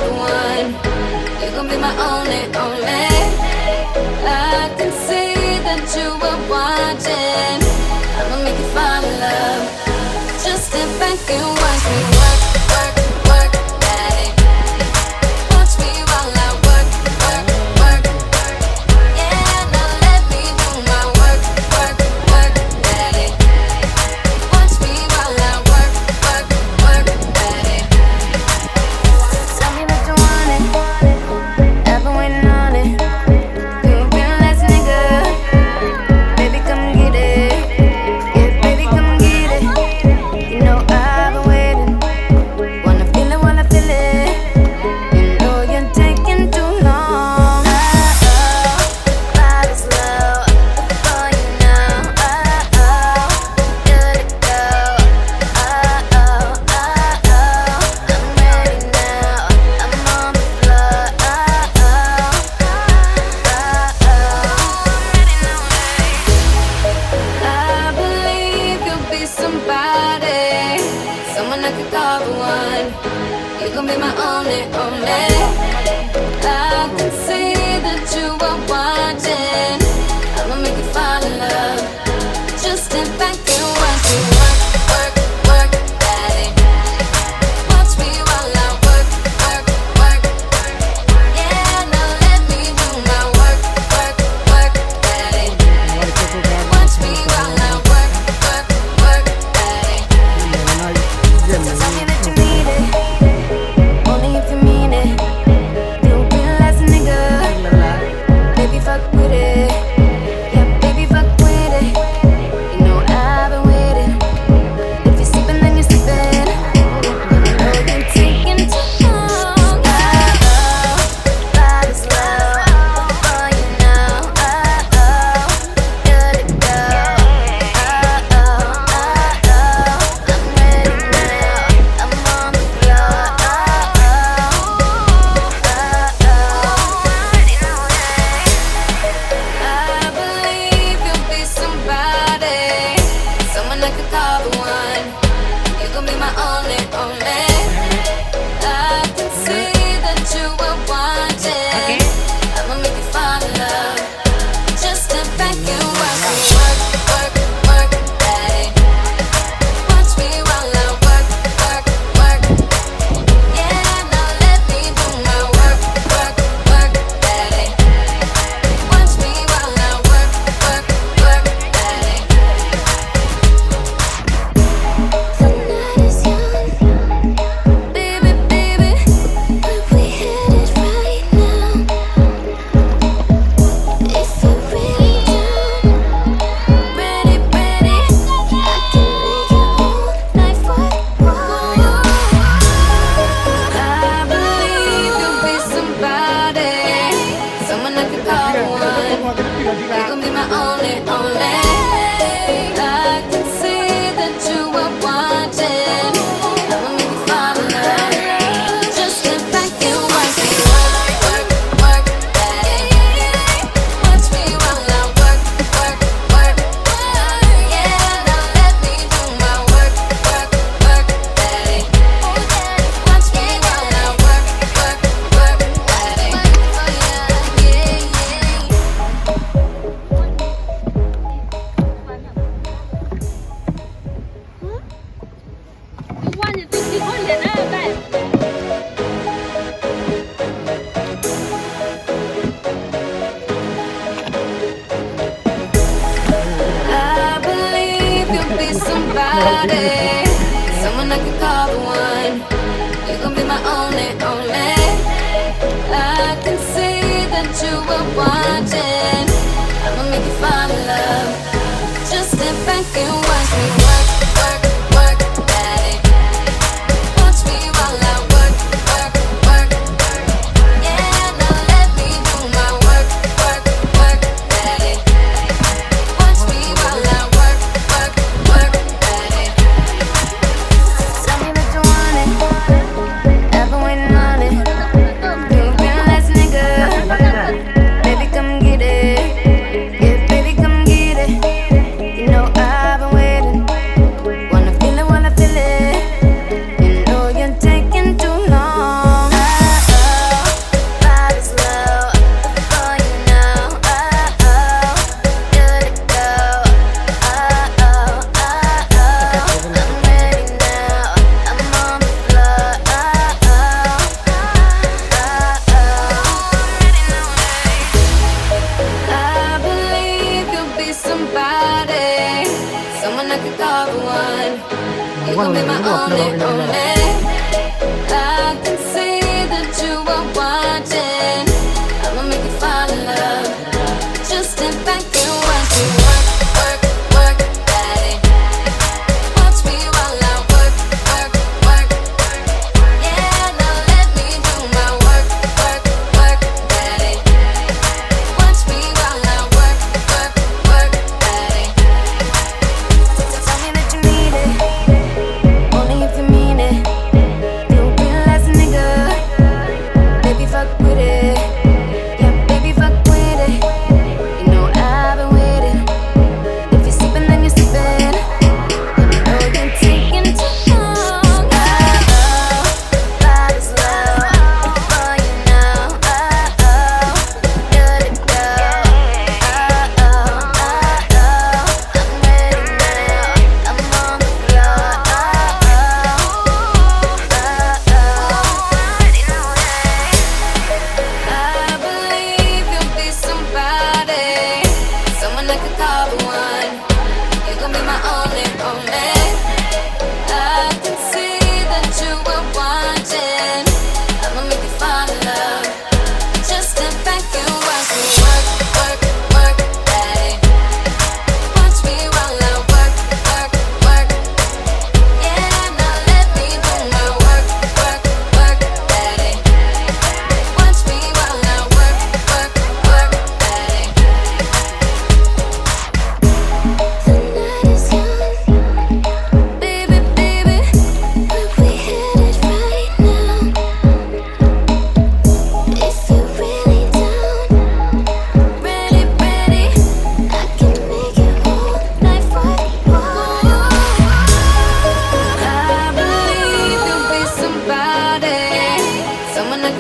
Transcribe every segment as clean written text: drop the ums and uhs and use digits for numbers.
the one. You gon' be my only, only. I can see that you were watching. I'ma make you fall in love. Just sit back and watch me work, work, work, daddy. Watch me while I work, work, work. Yeah, now let me do my work, work, work, daddy. Watch me while I work, work, work, daddy. Tell me that you want it. I've been waiting on it. You a real ass nigga. Baby, come get it. Yeah, baby, come get it. You know I've been waiting. Wanna feel it while I feel it. You know you're taking too long. Ride it slow before you know. Good to go. I'm ready now. I'm on the floor. Ready now, I believe you'll be somebody, someone I could call the one. You gon' be my only, only. I can see that you are watching. I'ma make you fall in love. Just sit back and watch me work, work, work, daddy. Watch me while I work, work, work. Yeah, now let me do my work, work, work, daddy. Watch me while I work, work, work, daddy. So tell me that you need it, only if you mean it.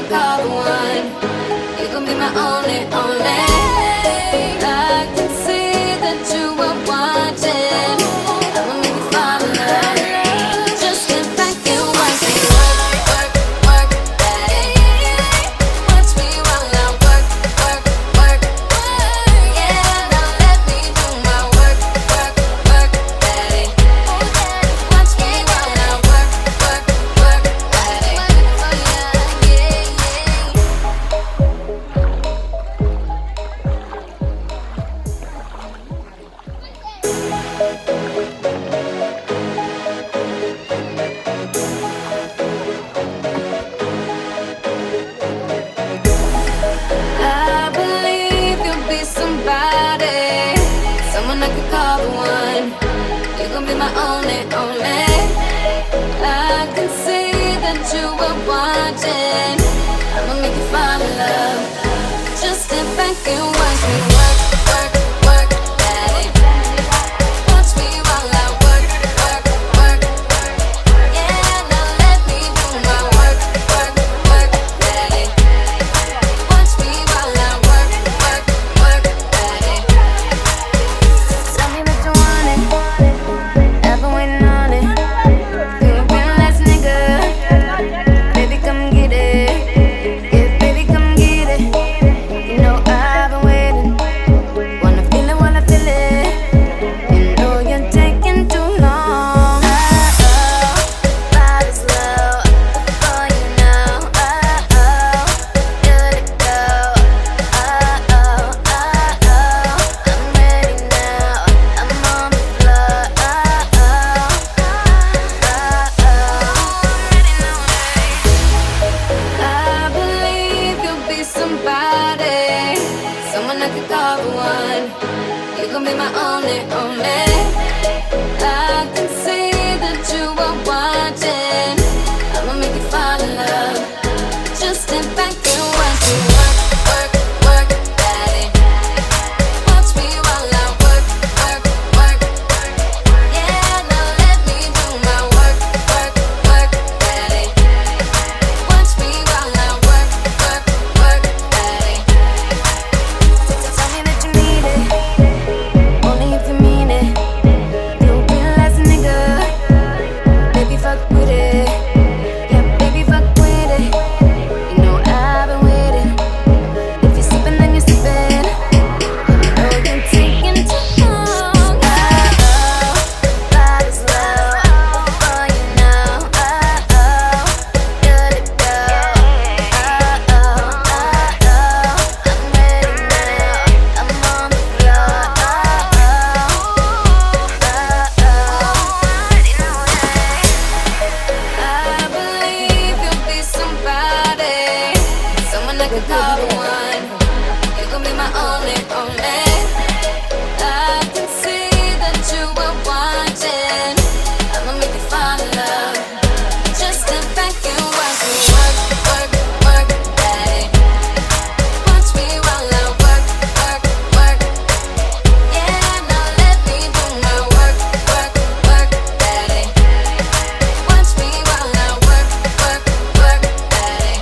could call the one. You gon' be my only, only. I can see that you were watching. I'ma make you fall in love. Just sit back and watch me work, work, work, daddy. Watch me while I work, work, work, work. Yeah, now let me do my work, work, work, daddy. Watch me while I work, work, work, daddy. Oh yeah, yeah, yeah. I believe you'll be somebody, someone I could call the one. You gon' be my only, only. I can see that you were watching. I'ma make you fall in love. Just sit back and watch me work, work, work, daddy. Watch me while I work, work, work. Yeah, now let me do my work, work, work, daddy. Watch me while I work, work, work, daddy. Tell me that you want it. I've been waiting on it. You a real ass nigga. Baby, come get it. Yeah, baby, come get it. You know I've been waiting. Wanna feel it while I feel it. You know you're taking too long. Body's low before you know. Good to go. I'm ready now. I'm on the floor. I believe you'll be somebody, someone I could call the one. You gon' be my only, only. I can see that you are watching. I'ma make you fall in love. Just sit back and watch me work, work, work, daddy. Watch me while I work, work, work. Yeah, now let me do my work, work, work, daddy. Watch me while I work, work, work, daddy. Tell me that you need it, only if you mean it. You a real ass nigga, baby fuck with it. Yeah, baby fuck with it. You know I've been waiting. If you're sipping, then you're sipping. You know you're taking too long. Body's low before you know. Good to go. I'm ready now. I'm on the floor. I believe you'll be somebody, someone I could call the one. You gon' be my only, only. I can see that you were watching. I'ma make you fall in love. Just sit back and watch me work, work, work, daddy. Watch me while I work, work, work. Yeah, now let me do my work, work, work, daddy. Watch me while I work, work, work, daddy.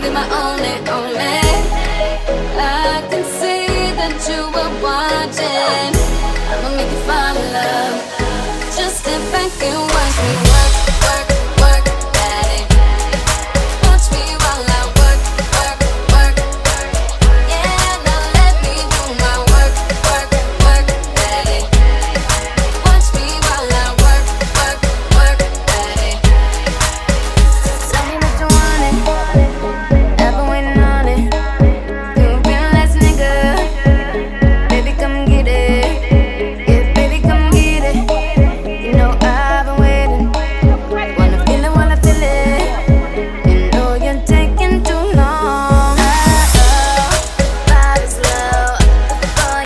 be my only, only. I can see that you were watching. I'ma make you fall in love. Just step back and watch me